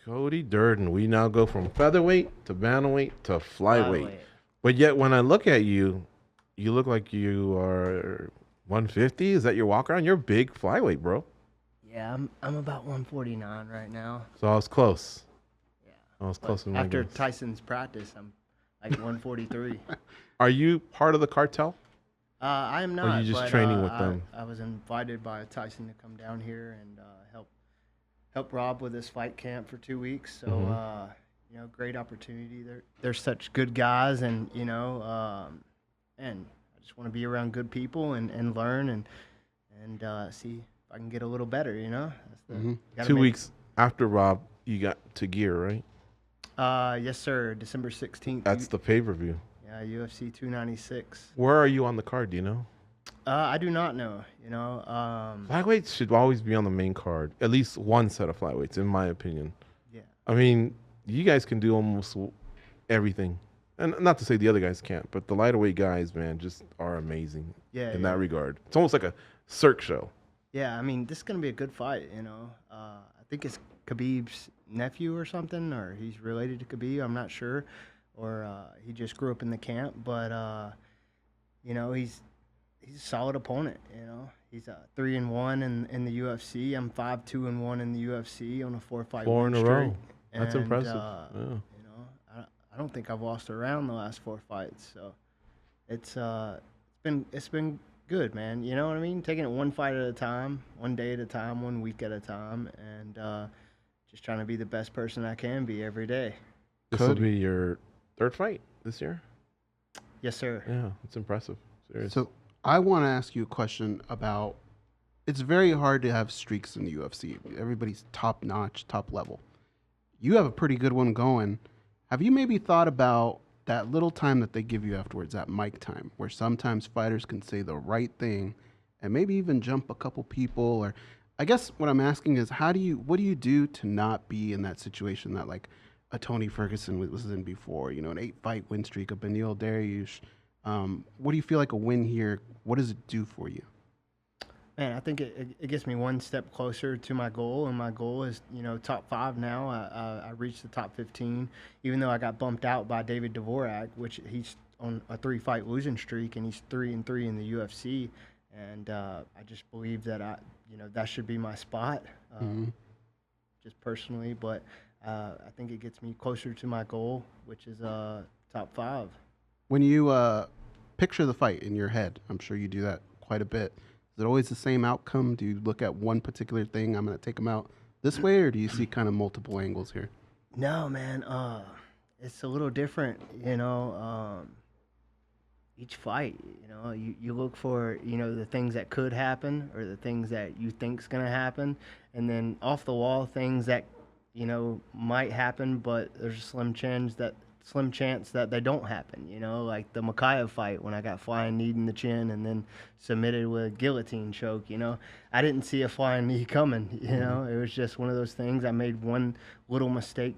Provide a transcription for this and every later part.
Cody Durden. We now go from featherweight to bantamweight to flyweight. But yet, when I look at you, you look like you are 150. Is that your walk around? You're big flyweight, bro. Yeah, I'm about 149 right now. So I was close. Yeah. I was close. After Tyson's practice, I'm like 143. Are you part of the cartel? I am not. Or are you just training with them? I was invited by Tyson to come down here and help Rob with his fight camp for 2 weeks. So, great opportunity. They're such good guys, and and I just want to be around good people and learn and see if I can get a little better. That's 2 weeks after Rob, you got Tagir, right? Yes, sir. December 16th. That's the pay-per-view. Yeah, UFC 296. Where are you on the card? Do you know? I do not know. Flyweights should always be on the main card. At least one set of flyweights, in my opinion. Yeah. I mean, you guys can do almost everything, and not to say the other guys can't, but the lightweight guys, man, just are amazing. Yeah. In that regard, it's almost like a Cirque show. Yeah, I mean, this is gonna be a good fight. I think it's Khabib's nephew or something, or he's related to Khabib. I'm not sure, or he just grew up in the camp. But he's a solid opponent. He's 3-1 in the UFC. I'm 5-2-1 in the UFC on a 4-fight 4 in a streak. row. That's And, impressive. Yeah. I don't think I've lost a round the last 4 fights. So it's been good, man. You know what I mean? Taking it one fight at a time, one day at a time, 1 week at a time, and just trying to be the best person I can be every day. This will be your 3rd fight this year? Yes, sir. Yeah, it's impressive. Serious. So I want to ask you a question about, it's very hard to have streaks in the UFC. Everybody's top notch, top level. You have a pretty good one going. Have you maybe thought about that little time that they give you afterwards, that mic time, where sometimes fighters can say the right thing and maybe even jump a couple people? Or I guess what I'm asking is, what do you do to not be in that situation that like a Tony Ferguson was in before, an 8-fight win streak, a Beneil Dariush? What do you feel like a win here? What does it do for you? Man, I think it gets me one step closer to my goal, and my goal is, top 5 now. I reached the top 15, even though I got bumped out by David Dvorak, which he's on a 3-fight losing streak, and he's 3-3 in the UFC. And I just believe that that should be my spot, just personally. But I think it gets me closer to my goal, which is top 5. When you picture the fight in your head, I'm sure you do that quite a bit. Is it always the same outcome? Do you look at one particular thing, I'm going to take them out this way, or do you see kind of multiple angles here? No, man. It's a little different, each fight, you look for, the things that could happen or the things that you think's going to happen, and then off the wall things that, might happen, but there's a slim chance that they don't happen, like the Makayev fight when I got flying knee in the chin and then submitted with a guillotine choke. I didn't see a flying knee coming. It was just one of those things. I made one little mistake,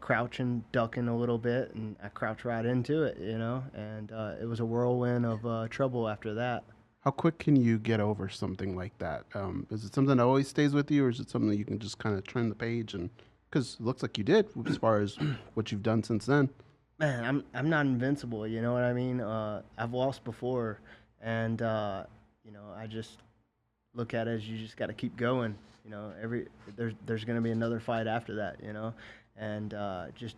crouching, ducking a little bit, and I crouched right into it, and it was a whirlwind of trouble after that. How quick can you get over something like that? Is it something that always stays with you, or is it something that you can just kind of turn the page? And because it looks like you did as far as what you've done since then. Man, I'm not invincible, you know what I mean? I've lost before, and I just look at it as you just got to keep going. There's going to be another fight after that, and just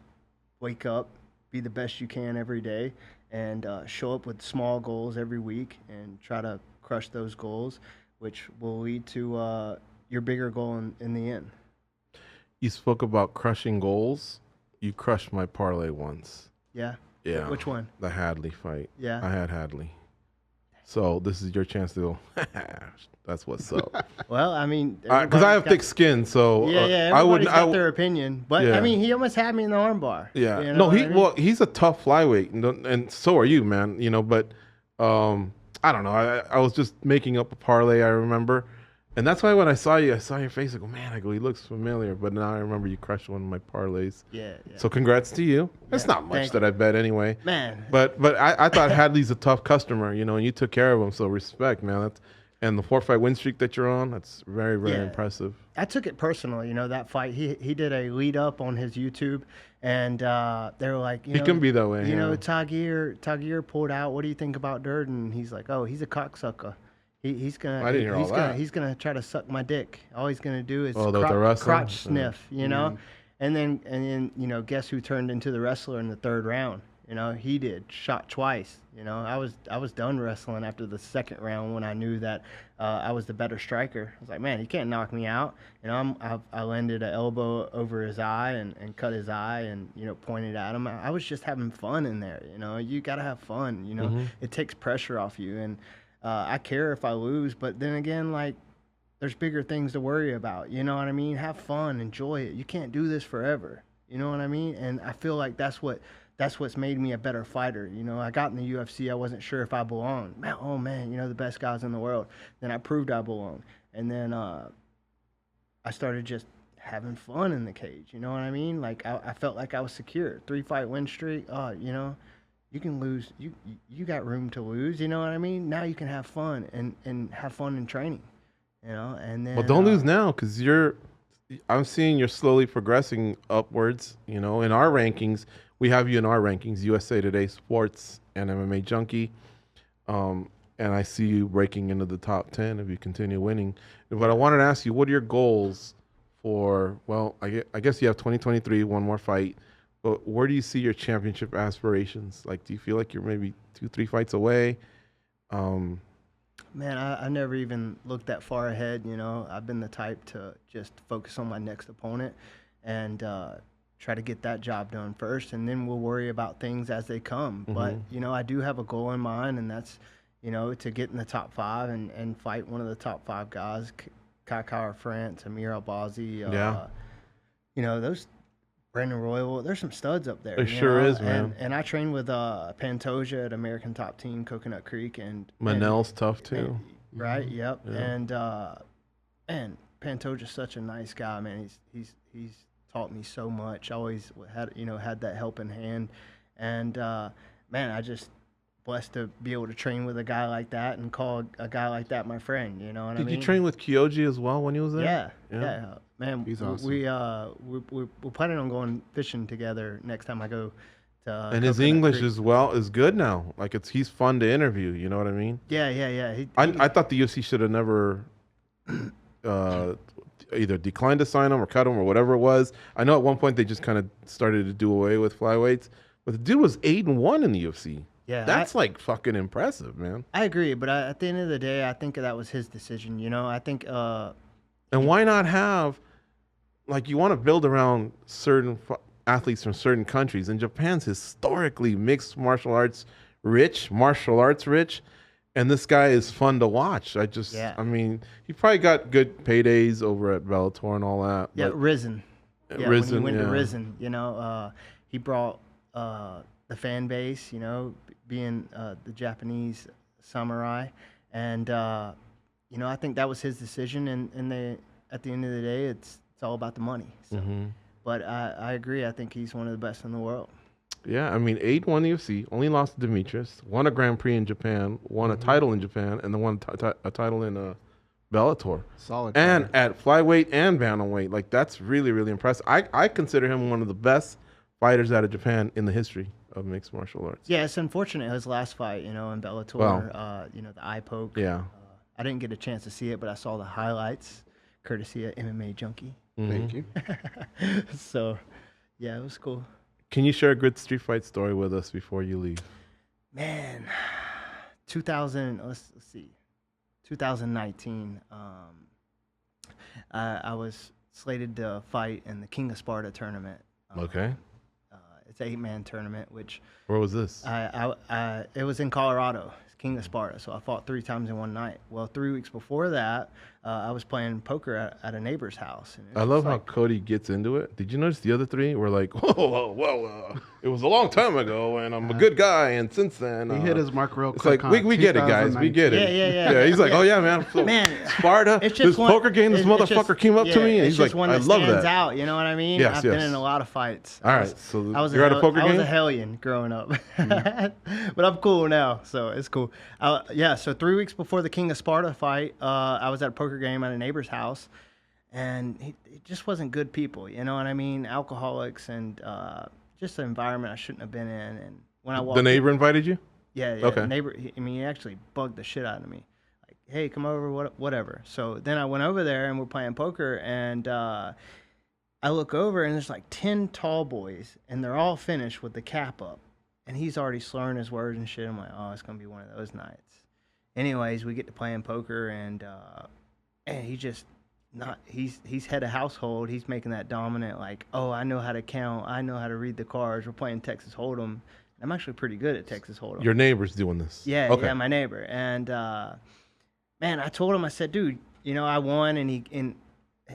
wake up, be the best you can every day, and show up with small goals every week and try to crush those goals, which will lead to your bigger goal in the end. You spoke about crushing goals. You crushed my parlay once. Yeah? Yeah. Which one? The Hadley fight. Yeah. I had Hadley. So this is your chance to go, that's what's up. Well, I mean... Because I have thick skin, so... Yeah, everybody's got their opinion. But, yeah. I mean, he almost had me in the armbar. Yeah. No, he's a tough flyweight, and so are you, man. But I don't know. I was just making up a parlay, I remember. And that's why when I saw your face, I go, man, he looks familiar. But now I remember you crushed one of my parlays. Yeah. So congrats to you. It's not much that I bet anyway. Man. But I thought Hadley's a tough customer, and you took care of him. So respect, man. And the 4-fight win streak that you're on, that's very, very Yeah. impressive. I took it personal, that fight. He did a lead up on his YouTube, and they were like, He can be that way. Tagir pulled out. What do you think about Durden? And he's like, oh, he's a cocksucker. He's gonna. I didn't hear all that. He's gonna try to suck my dick. All he's gonna do is the wrestling? crotch sniff, And then guess who turned into the wrestler in the third round? He did, shot twice. I was done wrestling after the second round when I knew that I was the better striker. I was like, man, he can't knock me out. I landed an elbow over his eye and cut his eye and pointed at him. I was just having fun in there. You gotta have fun. It takes pressure off you, and I care if I lose, but then again, like, there's bigger things to worry about. You know what I mean? Have fun, enjoy it. You can't do this forever. You know what I mean? And I feel like that's what's made me a better fighter. I got in the UFC. I wasn't sure if I belonged. Oh man, the best guys in the world. Then I proved I belonged. And then I started just having fun in the cage. You know what I mean? Like I felt like I was secure. 3-fight win streak. You can lose. You got room to lose. You know what I mean? Now you can have fun and have fun in training. And then. Well, don't lose now, because I'm seeing you're slowly progressing upwards. In our rankings, we have you in our rankings, USA Today Sports and MMA Junkie. And I see you breaking into the top 10 if you continue winning. But I wanted to ask you, what are your goals for, I guess you have 2023, one more fight. But where do you see your championship aspirations? Like, do you feel like you're maybe 2-3 fights away? Man, I never even looked that far ahead. I've been the type to just focus on my next opponent and try to get that job done first, and then we'll worry about things as they come. But I do have a goal in mind, and that's to get in the top 5 and fight one of the top 5 guys, Kai France, Amir Albazi. Those Brandon Royal. There's some studs up there. There sure is, man. And I train with Pantoja at American Top Team, Coconut Creek, and Manel's tough too. Right. Yep. Yeah. And Pantoja's such a nice guy, man. He's taught me so much. I always had that helping hand, and man, I just blessed to be able to train with a guy like that and call a guy like that my friend. You know what I mean? Did you train with Kyoji as well when he was there? Yeah. Man, he's awesome. We're planning on going fishing together next time I go to. And his English is good now. Like he's fun to interview. You know what I mean? Yeah. I thought the UFC should have never either declined to sign him or cut him or whatever it was. I know at one point they just kind of started to do away with flyweights, but the dude was 8-1 in the UFC. Yeah, that's like fucking impressive, man. I agree, but at the end of the day, I think that was his decision. I think. And why not have, like, you want to build around certain athletes from certain countries, and Japan's historically mixed martial arts rich, and this guy is fun to watch. I mean, he probably got good paydays over at Bellator and all that. Yeah, Risen. Yeah, when he went to Risen, he brought the fan base, being the Japanese samurai, and I think that was his decision, and they, at the end of the day, it's all about the money. So, but I agree. I think he's one of the best in the world. Yeah, I mean, 8-1 UFC, only lost to Demetrius, won a Grand Prix in Japan, won a title in Japan, and then won a title in Bellator. Solid. And at flyweight and bantamweight, like, that's really, really impressive. I consider him one of the best fighters out of Japan in the history of mixed martial arts. Yeah, it's unfortunate his last fight, in Bellator, the eye poke. Yeah. I didn't get a chance to see it, but I saw the highlights, courtesy of MMA Junkie. Thank you. So, yeah, it was cool. Can you share a good street fight story with us before you leave? Man, 2019, I was slated to fight in the King of Sparta tournament. Okay. It's an 8-man tournament, which... Where was this? It was in Colorado. It's King of Sparta, so I fought 3 times in one night. Well, 3 weeks before that, I was playing poker at a neighbor's house. I love how Cody gets into it. Did you notice the other 3 were like, whoa. it was a long time ago, and I'm a good guy, and since then He hit his mark real it's quick. like we get it, guys. We get it. Yeah. He's like, oh yeah, man. So Man, Sparta. it's just This one- poker game. This it's motherfucker just- came up to me, and it's he's just like, one I that love stands that. out. You know what I mean? Yes, I've been yes. in a lot of fights. All right, so I was you're at a poker I was game? a hellion growing up, but I'm cool now, so it's cool. So 3 weeks before the King of Sparta fight, I was at a poker game at a neighbor's house, and it just wasn't good people. You know what I mean? Alcoholics and just an environment I shouldn't have been in. And when I walked, The neighbor invited you? yeah, Okay. the neighbor. He actually bugged the shit out of me. Like, hey, come over, whatever. So then I went over there and we're playing poker, and I look over and there's like 10 tall boys, and they're all finished with the cap up, and he's already slurring his words and shit. I'm like, oh, it's gonna be one of those nights. Anyways, we get to playing poker, and he just not he's head of household. He's making that dominant, like, oh, I know how to count, I know how to read the cards. We're playing Texas Hold'em. I'm actually pretty good at Texas Hold'em. Your neighbor's doing this. Yeah, Okay. yeah, my neighbor. And man, I told him, I said, dude, you know, I won, and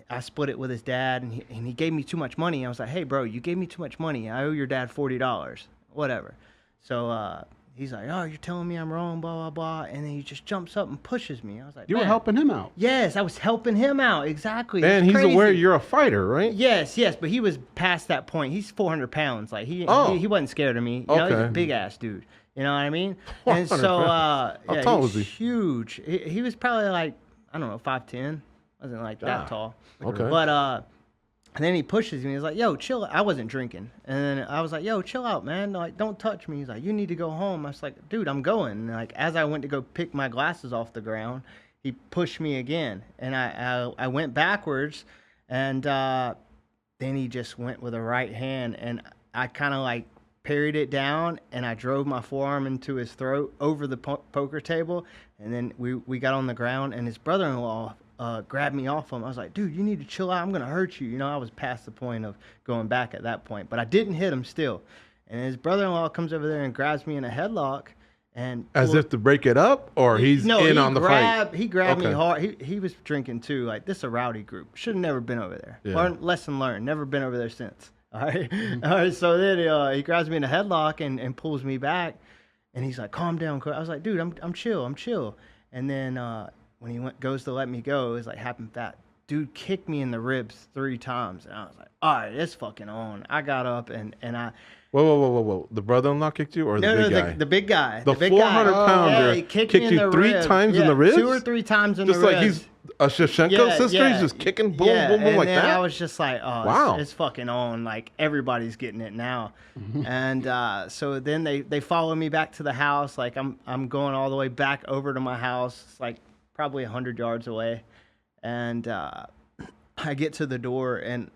I split it with his dad, and he gave me too much money. I was like, hey, bro, you gave me too much money. I owe your dad $40, whatever. So he's like, oh, you're telling me I'm wrong, blah, blah, blah. And then he just jumps up and pushes me. I was like, You were "Man." helping him out. Yes, I was helping him out. Exactly. And It's he's aware crazy. you're a fighter, right? Yes, but he was past that point. He's 400 pounds. Like he wasn't scared of me. You know, he's a Okay. big ass dude. You know what I mean? And 400 so, pounds. How yeah, tall he's was he? huge. He was probably like, I don't know, 5'10". Wasn't like that tall. Okay. But and then he pushes me. He's like, "Yo, chill." I wasn't drinking, and then I was like, "Yo, chill out, man. Like, don't touch me." He's like, "You need to go home." I was like, "Dude, I'm going." And like, as I went to go pick my glasses off the ground, he pushed me again, and I went backwards, and then he just went with a right hand, and I kind of like parried it down, and I drove my forearm into his throat over the poker table, and then we got on the ground, and his brother-in-law grabbed me off him. I was like, dude, you need to chill out. I'm going to hurt you. You know, I was past the point of going back at that point, but I didn't hit him still. And his brother-in-law comes over there and grabs me in a headlock. And As if to break it up, or he's in on the fight? He grabbed me Okay. hard. He was drinking too. Like, this is a rowdy group. Should have never been over there. Yeah. Lesson learned. Never been over there since. All right. All right. So then he grabs me in a headlock and pulls me back. And he's like, calm down. I was like, dude, I'm chill. I'm chill. And then when he goes to let me go, it's like happened that dude kicked me in the ribs 3 times. And I was like, all right, it's fucking on. I got up and I... Whoa. The brother-in-law kicked you, or the big guy? The big guy. The big guy. 400-pounder Yeah, he kicked kicked me in you the 3 ribs. times in the ribs? 2 or 3 times in Just the like ribs. he's a Shevchenko sister? He's just kicking boom, boom, boom and like then that? I was just like, oh, Wow. it's fucking on. Like, everybody's getting it now. And so then they follow me back to the house. Like, I'm going all the way back over to my house. It's like probably 100 yards away. And I get to the door, and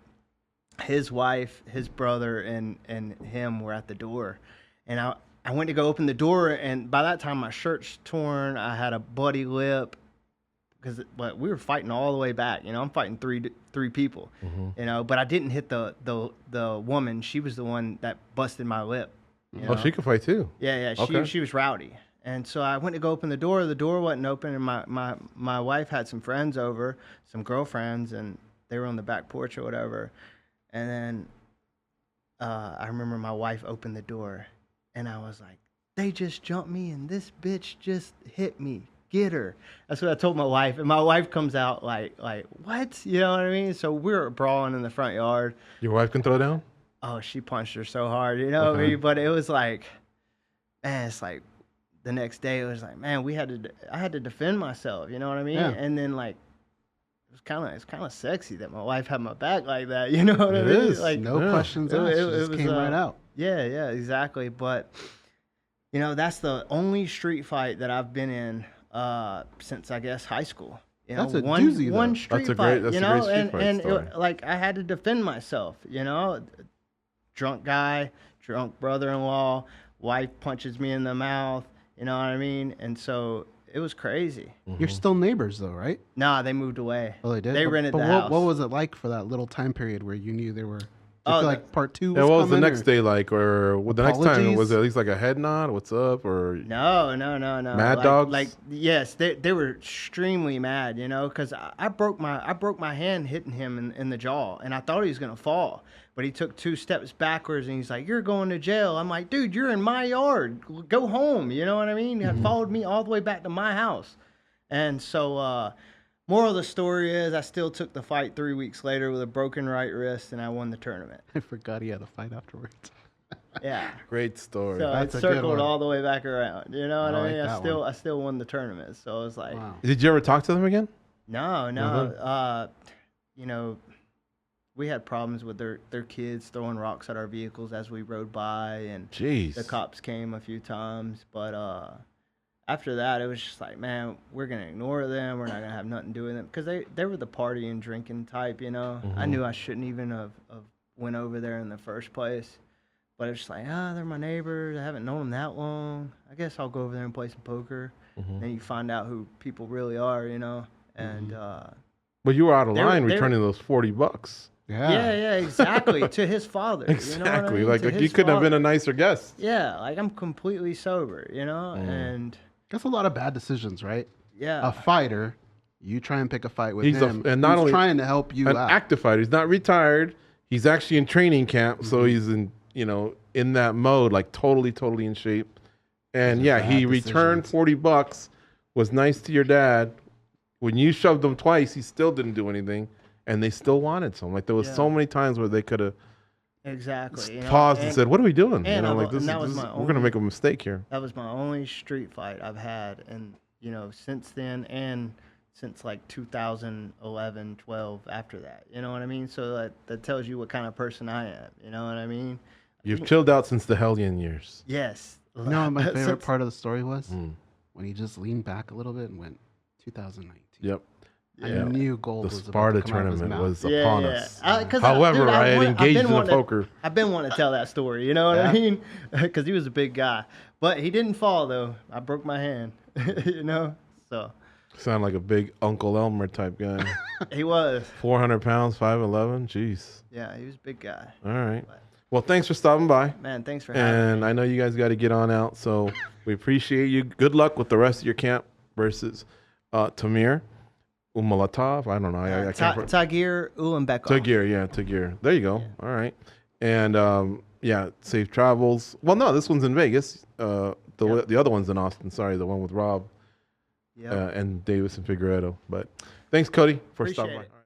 his wife, his brother, and him were at the door. And I went to go open the door, and by that time my shirt's torn. I had a bloody lip but we were fighting all the way back. You know, I'm fighting three people. You know, but I didn't hit the woman. She was the one that busted my lip. You know? Oh, she could fight too. Yeah. Okay. She was rowdy. And so I went to go open the door. The door wasn't open, and my wife had some friends over, some girlfriends, and they were on the back porch or whatever. And then I remember my wife opened the door, and I was like, they just jumped me, and this bitch just hit me. Get her. That's what I told my wife. And my wife comes out like what? You know what I mean? So we were brawling in the front yard. Your wife can throw down? Oh, she punched her so hard, you know what I mean? But it was like, man, it's like the next day it was like, man, I had to defend myself, you know what I mean? Yeah. And then like it's kind of sexy that my wife had my back like that, you know what I It mean? is. Like No questions asked. It just was, came right out. Yeah, exactly. But you know, that's the only street fight that I've been in since I guess high school. You know, That's a doozy, though. one street That's a fight, great you know, street fight and story. like I had to defend myself, you know. Drunk guy, drunk brother-in-law, wife punches me in the mouth, you know what I mean? And so it was crazy. You're still neighbors, though, right? Nah, they moved away. Oh, they did. They But- rented but the what, house. What was it like for that little time period where you knew there were Do you feel like part 2 was And what was the coming, next or- day like? Or the next time, Apologies? was it at least like a head nod? What's up? Or No. Mad like, dogs? Like yes, they were extremely mad, you know, because I broke my hand hitting him in the jaw, and I thought he was gonna fall, but he took 2 steps backwards, and he's like, "You're going to jail." I'm like, "Dude, you're in my yard. Go home." You know what I mean? He had followed me all the way back to my house, and so. Moral of the story is I still took the fight 3 weeks later with a broken right wrist, and I won the tournament. I forgot he had a fight afterwards. Yeah. great story. So That's it a good circled one. all the way back around. You know what I I like mean? that one. I still won the tournament. So it was like, Wow. Did you ever talk to them again? no. Mhm. You know, we had problems with their kids throwing rocks at our vehicles as we rode by, and Jeez. the cops came a few times. But after that, it was just like, man, we're gonna ignore them. We're not gonna have nothing to do with them, because they were the party and drinking type. You know, I Mhm. knew I shouldn't even have went over there in the first place. But it's just like, they're my neighbors. I haven't known them that long. I guess I'll go over there and play some poker. Mhm. Then you find out who people really are, you know. And But you were out of They were- line they were- returning those $40. yeah, exactly. To his father. Exactly. You know what I mean? Like To you his couldn't have been father. a nicer guest. Yeah, like I'm completely sober, you know, Mm. and That's a lot of bad decisions, right? yeah, A fighter, you try and pick a fight with He's him. and not who's only trying to help you an out. active fighter. He's not retired. He's actually in training camp, so Mhm. he's in that mode, like totally in shape. And Those are yeah, he bad returned decisions. $40. Was nice to your dad. When you shoved him twice, he still didn't do anything, and they still wanted some. Like there was so Yeah. many times where they could have exactly. You know, paused and said, "What are we doing?" and Like and that was my we're gonna only- make a mistake here. that was my only street fight I've had, and you know, since then and since like 2011, 12 after that. You know what I mean? So that tells you what kind of person I am. You know what I mean? You've chilled out since the Hellion years. Yes. You know what my favorite Since- part of the story was? Mm. When he just leaned back a little bit and went, 2019. Yep. I Yeah. knew gold The was about Sparta to come out of his tournament mouth. was upon us. 'Cause However, dude, I had I've engaged been in the wanting poker. I've been wanting to tell that story. You know what I Yeah? mean? Because he was a big guy, but he didn't fall though. I broke my hand. You know, so Sound like a big Uncle Elmer type guy. he was. 400 pounds, 5'11". Jeez. Yeah, he was a big guy. All right. Well, thanks for stopping by. Man, thanks for having me. And I know you guys got to get on out, so we appreciate you. Good luck with the rest of your camp versus Tagir Ulanbekov. I don't know. I can't. Tagir Ulanbekov. Tagir. There you go. All right. And yeah, safe travels. Well, no, this one's in Vegas. The other one's in Austin. Sorry, the one with Rob Yep. and Davis and Figueredo. But thanks, Cody, for Appreciate stopping by. it. All right.